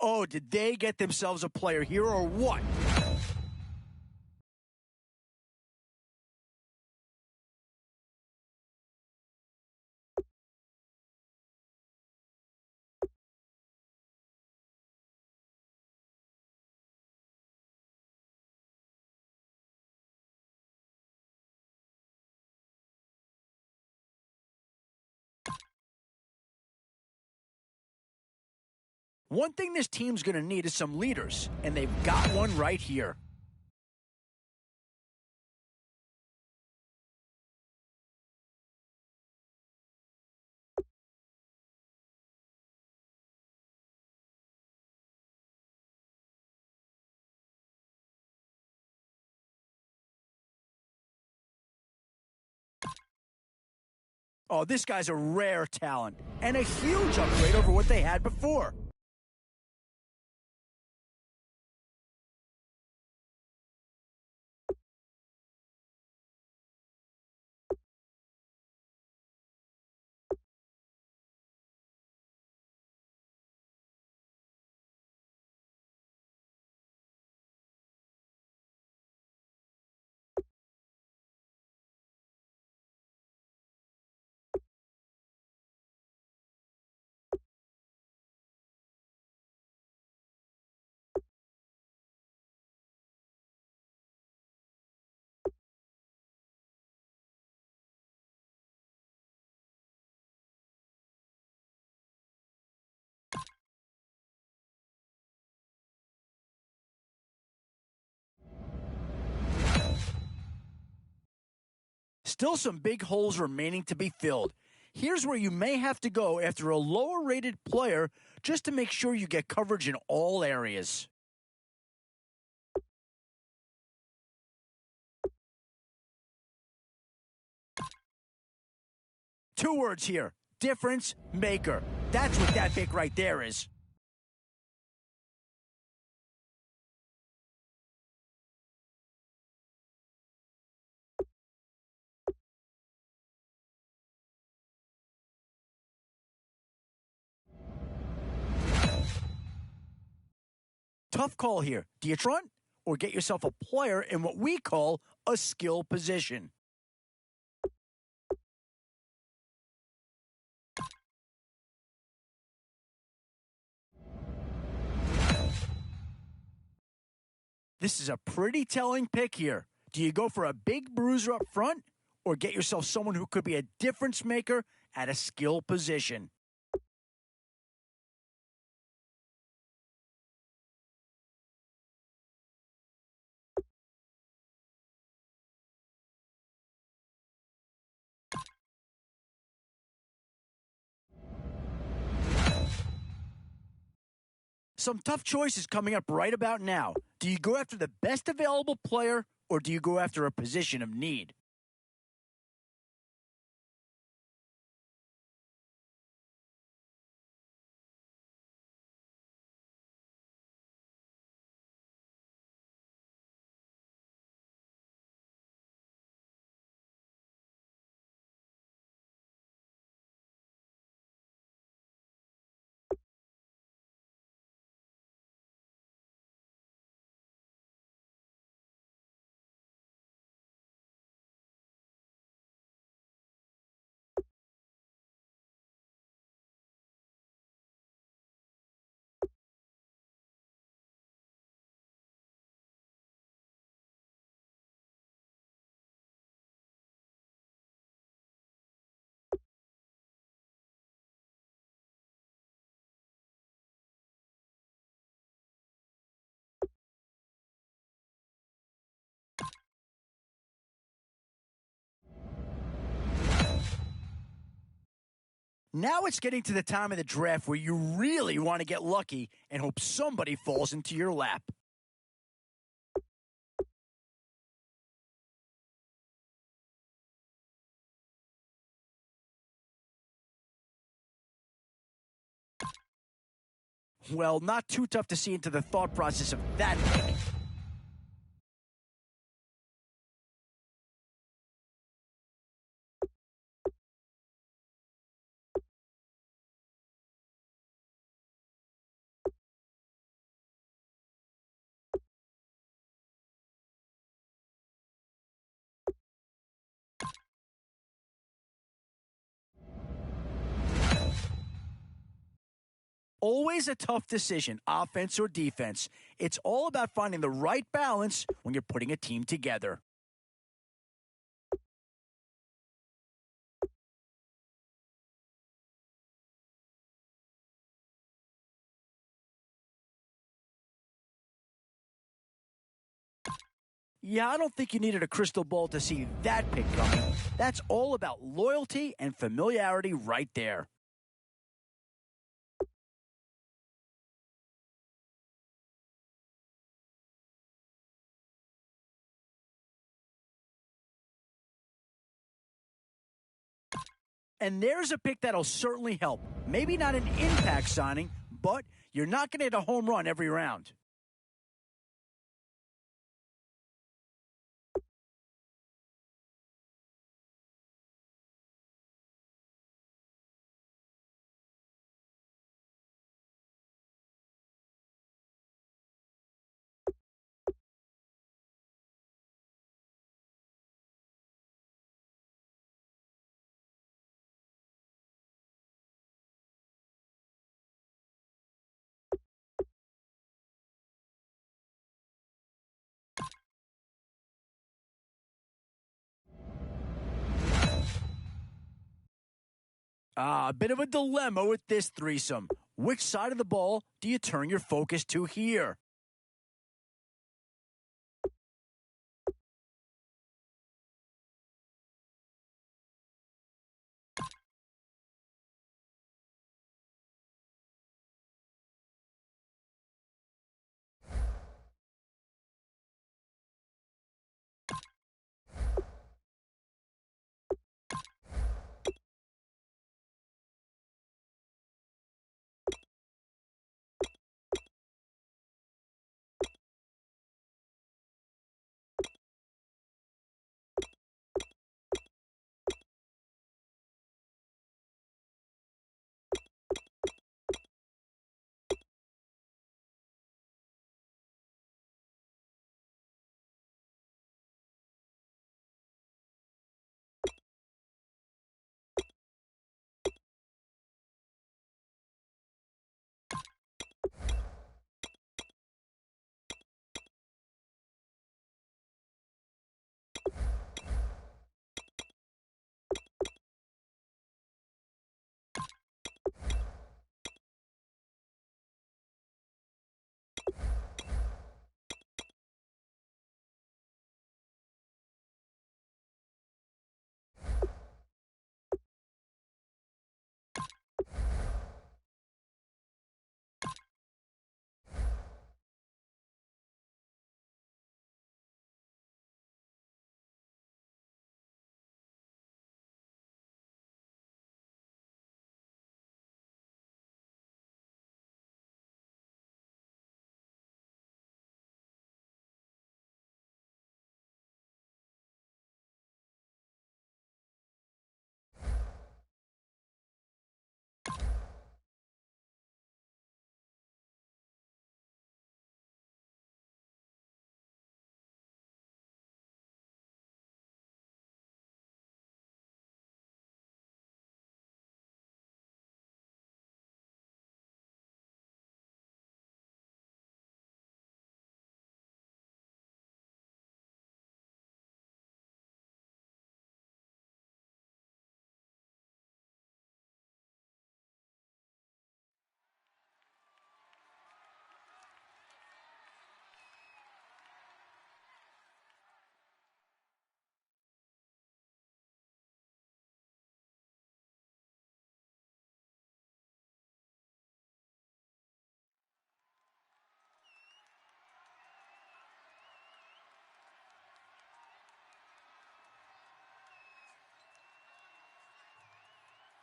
Oh, did they get themselves a player here or what? One thing this team's going to need is some leaders, and they've got one right here. Oh, this guy's a rare talent and a huge upgrade over what they had before. Still some big holes remaining to be filled. Here's where you may have to go after a lower rated player just to make sure you get coverage in all areas. Two words here: difference maker. That's what that pick right there is. Tough call here. Do you front or get yourself a player in what we call a skill position? This is a pretty telling pick here. Do you go for a big bruiser up front or get yourself someone who could be a difference maker at a skill position? Some tough choices coming up right about now. Do you go after the best available player or do you go after a position of need? Now it's getting to the time of the draft where you really want to get lucky and hope somebody falls into your lap. Well, not too tough to see into the thought process of that pick. Always a tough decision, offense or defense. It's all about finding the right balance when you're putting a team together. Yeah, I don't think you needed a crystal ball to see that pick coming. That's all about loyalty and familiarity right there. And there's a pick that'll certainly help. Maybe not an impact signing, but you're not going to hit a home run every round. A bit of a dilemma with this threesome. Which side of the ball do you turn your focus to here?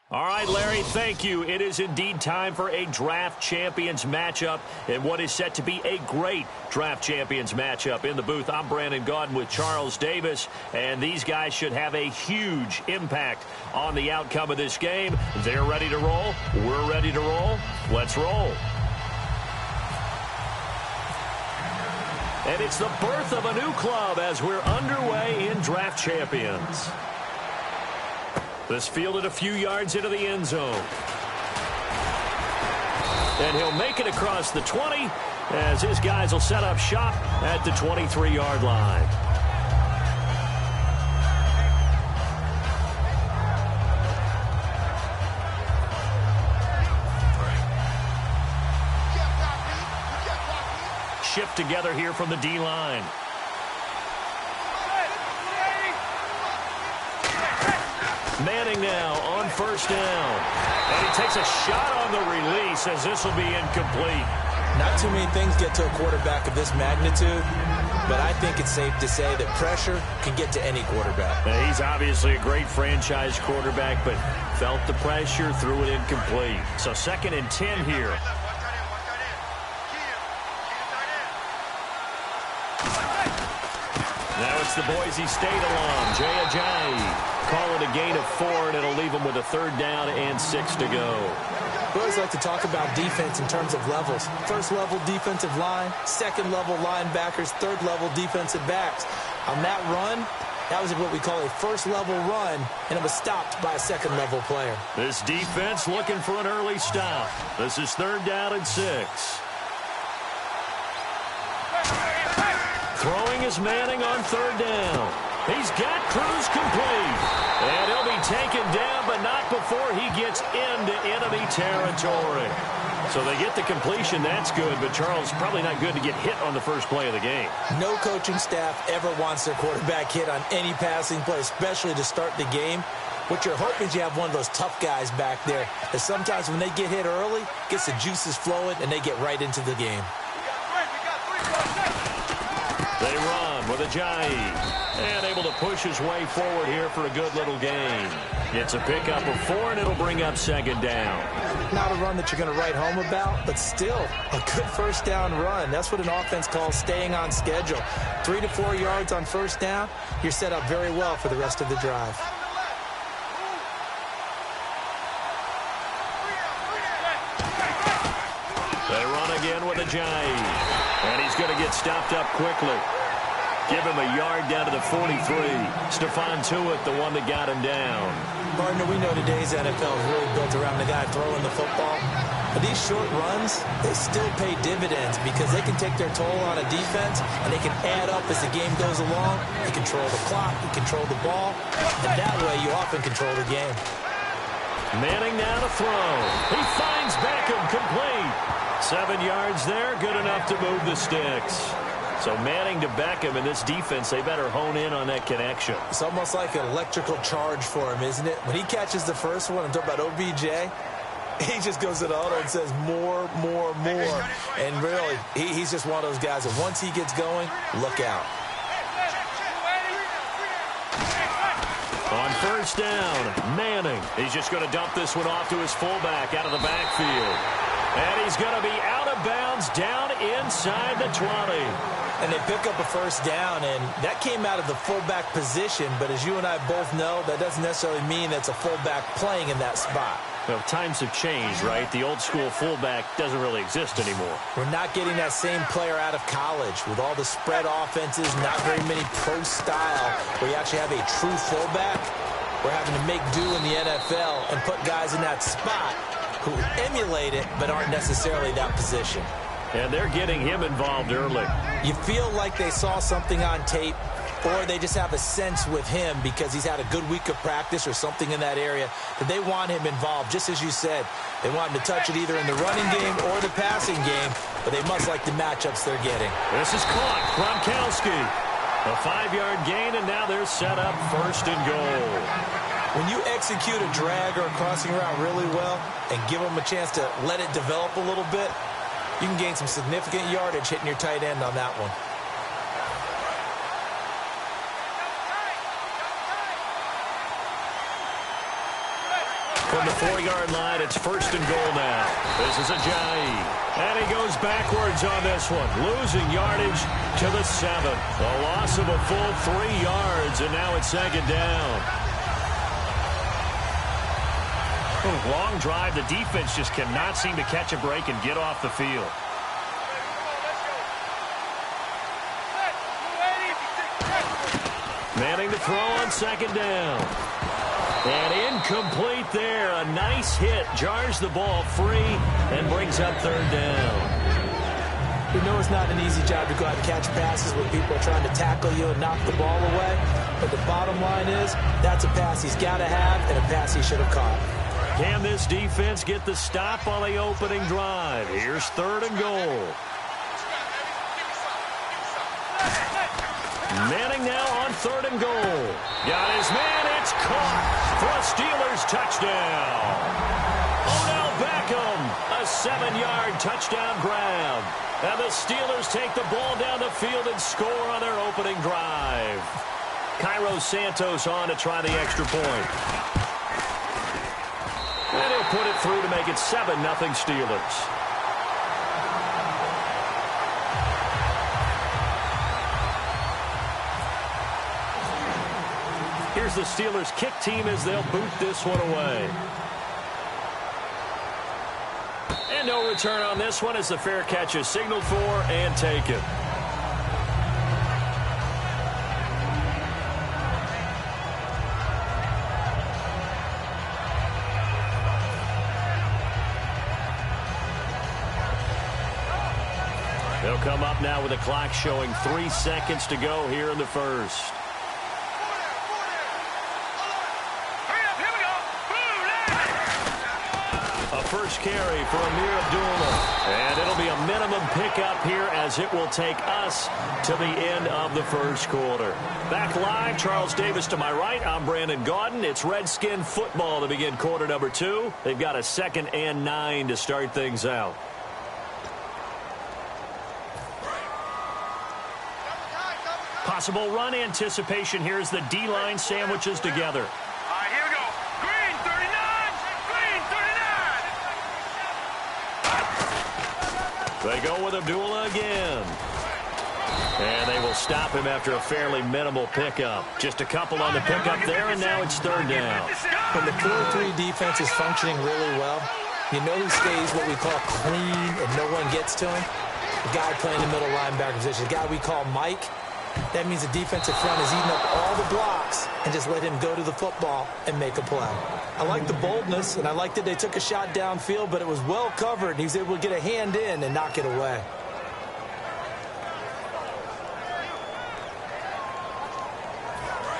All right, Larry, thank you. It is indeed time for a Draft Champions matchup and what is set to be a great Draft Champions matchup. In the booth, I'm Brandon Gaudin with Charles Davis, and these guys should have a huge impact on the outcome of this game. They're ready to roll. We're ready to roll. Let's roll. And it's the birth of a new club as we're underway in Draft Champions. This fielded a few yards into the end zone. And he'll make it across the 20 as his guys will set up shop at the 23-yard line. Shift together here from the D-line. Manning now on first down. And he takes a shot on the release as this will be incomplete. Not too many things get to a quarterback of this magnitude, but I think it's safe to say that pressure can get to any quarterback. Now, he's obviously a great franchise quarterback, but felt the pressure, threw it incomplete. So 2nd and 10 here. Now it's the Boise State alum, Jay Ajayi. Call it a gain of 4, and it'll leave them with a 3rd down and 6 to go. We always like to talk about defense in terms of levels. 1st level defensive line, 2nd level linebackers, 3rd level defensive backs. On that run, that was what we call a 1st level run, and it was stopped by a 2nd level player. This defense looking for an early stop. This is 3rd down and 6. Throwing is Manning on 3rd down. He's got Cruz complete. And he'll be taken down, but not before he gets into enemy territory. So they get the completion. That's good, but Charles, probably not good to get hit on the first play of the game. No coaching staff ever wants their quarterback hit on any passing play, especially to start the game. What you're hoping is you have one of those tough guys back there that sometimes when they get hit early, gets the juices flowing, and they get right into the game. They run with Ajayi. And able to push his way forward here for a good little gain. It's a pickup of 4, and it'll bring up 2nd down. Not a run that you're going to write home about, but still a good 1st down run. That's what an offense calls staying on schedule. 3 to 4 yards on 1st down, you're set up very well for the rest of the drive. They run again with Ajayi. And he's going to get stopped up quickly. Give him a yard down to the 43. Stephon Tuitt, the one that got him down. Partner, we know today's NFL is really built around the guy throwing the football. But these short runs, they still pay dividends because they can take their toll on a defense, and they can add up as the game goes along. You control the clock, you control the ball, and that way you often control the game. Manning now to throw. He finds Beckham complete. 7 yards there, good enough to move the sticks. So Manning to Beckham, in this defense, they better hone in on that connection. It's almost like an electrical charge for him, isn't it? When he catches the first one, I'm talking about OBJ, he just goes to the auto and says more, more, more. And really, he's just one of those guys that once he gets going, look out. On 1st down, Manning. He's just going to dump this one off to his fullback out of the backfield. And he's going to be out of bounds down inside the 20. And they pick up a 1st down, and that came out of the fullback position. But as you and I both know, that doesn't necessarily mean that's a fullback playing in that spot. Well, times have changed, right? The old school fullback doesn't really exist anymore. We're not getting that same player out of college with all the spread offenses, not very many pro style, where you actually have a true fullback. We're having to make do in the NFL and put guys in that spot who emulate it but aren't necessarily that position. And they're getting him involved early. You feel like they saw something on tape, or they just have a sense with him because he's had a good week of practice or something in that area that they want him involved. Just as you said, they want him to touch it either in the running game or the passing game, but they must like the matchups they're getting. This is caught. Gronkowski. A 5-yard gain, and now they're set up 1st and goal. When you execute a drag or a crossing route really well and give them a chance to let it develop a little bit, you can gain some significant yardage hitting your tight end on that one. From the 4-yard line, it's 1st and goal now. This is Ajayi. And he goes backwards on this one, losing yardage to the 7. A loss of a full 3 yards, and now it's 2nd down. Long drive. The defense just cannot seem to catch a break and get off the field. Manning to throw on 2nd down. And incomplete there. A nice hit. Jars the ball free and brings up third down. We know it's not an easy job to go out and catch passes when people are trying to tackle you and knock the ball away. But the bottom line is, that's a pass he's got to have and a pass he should have caught. Can this defense get the stop on the opening drive? Here's third and goal. Manning now on third and goal. Got his man. It's caught for a Steelers touchdown. Odell Beckham, a 7-yard touchdown grab. And the Steelers take the ball down the field and score on their opening drive. Cairo Santos on to try the extra point. And he'll put it through to make it 7-0 Steelers. Here's the Steelers kick team as they'll boot this one away. And no return on this one as the fair catch is signaled for and taken. They'll come up now with the clock showing 3 seconds to go here in the first. First carry for Amir Abdullah. And it'll be a minimum pickup here as it will take us to the end of the first quarter. Back live, Charles Davis to my right. I'm Brandon Gaudin. It's Redskin football to begin quarter number 2. They've got a 2nd and 9 to start things out. Possible run anticipation here as the D-line sandwiches together. They go with Abdullah again. And they will stop him after a fairly minimal pickup. Just a couple on the pickup there, and now it's third down. When the 4-3 defense is functioning really well, you know who stays what we call clean and no one gets to him? The guy playing the middle linebacker position, the guy we call Mike. That means the defensive front is eating up all the blocks and just let him go to the football and make a play. I like the boldness, and I like that they took a shot downfield, but it was well covered, and he was able to get a hand in and knock it away.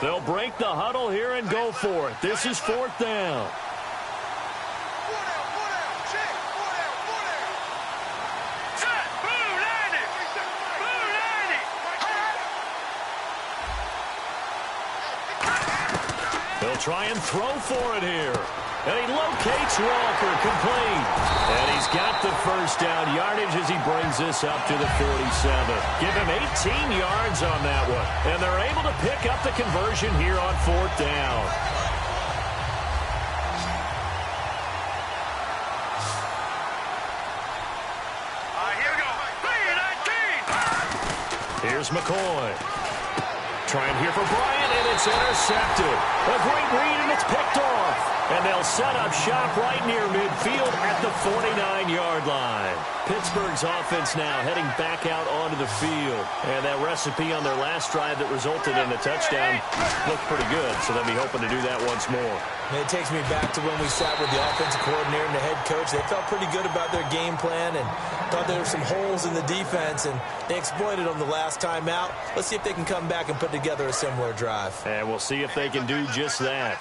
They'll break the huddle here and go for it. This is fourth down. They'll try and throw for it here. And he locates Walker, complete. And he's got the first down yardage as he brings this up to the 47. Give him 18 yards on that one. And they're able to pick up the conversion here on fourth down. Here we go. Here's McCoy. Trying here for Bryant, and it's intercepted. A great read, and it's picked off. And they'll set up shop right near midfield at the 49-yard line. Pittsburgh's offense now heading back out onto the field. And that recipe on their last drive that resulted in a touchdown looked pretty good, so they'll be hoping to do that once more. And it takes me back to when we sat with the offensive coordinator and the head coach. They felt pretty good about their game plan and thought there were some holes in the defense, and they exploited them the last time out. Let's see if they can come back and put together a similar drive. And we'll see if they can do just that.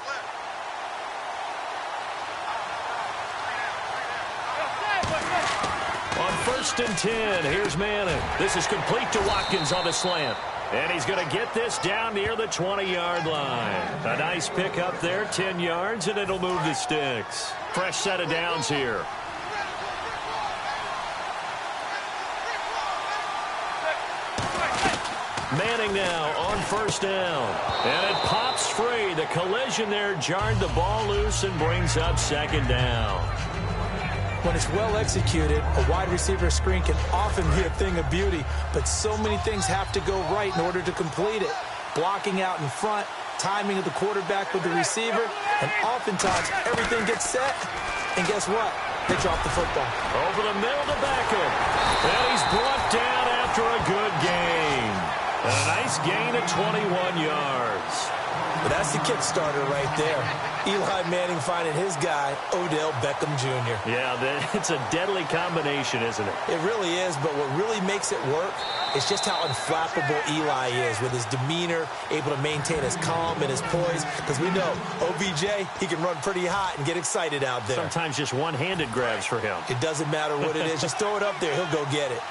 On 1st and 10, here's Manning. This is complete to Watkins on the slant. And he's going to get this down near the 20-yard line. A nice pick up there, 10 yards, and it'll move the sticks. Fresh set of downs here. Manning now on 1st down. And it pops free. The collision there jarred the ball loose and brings up 2nd down. When it's well executed, a wide receiver screen can often be a thing of beauty, but so many things have to go right in order to complete it. Blocking out in front, timing of the quarterback with the receiver, and oftentimes everything gets set, and guess what? They drop the football. Over the middle to Beckham. And he's brought down after a good gain. And a nice gain of 21 yards. But that's the kick-starter right there. Eli Manning finding his guy, Odell Beckham Jr. Yeah, it's a deadly combination, isn't it? It really is, but what really makes it work is just how unflappable Eli is with his demeanor, able to maintain his calm and his poise. Because we know, OBJ, he can run pretty hot and get excited out there. Sometimes just one-handed grabs for him. It doesn't matter what it is. Just throw it up there. He'll go get it.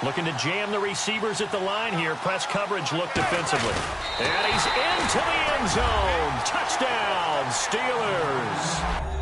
Looking to jam the receivers at the line here. Press coverage look defensively. And he's into the end zone. Touchdown, Steelers.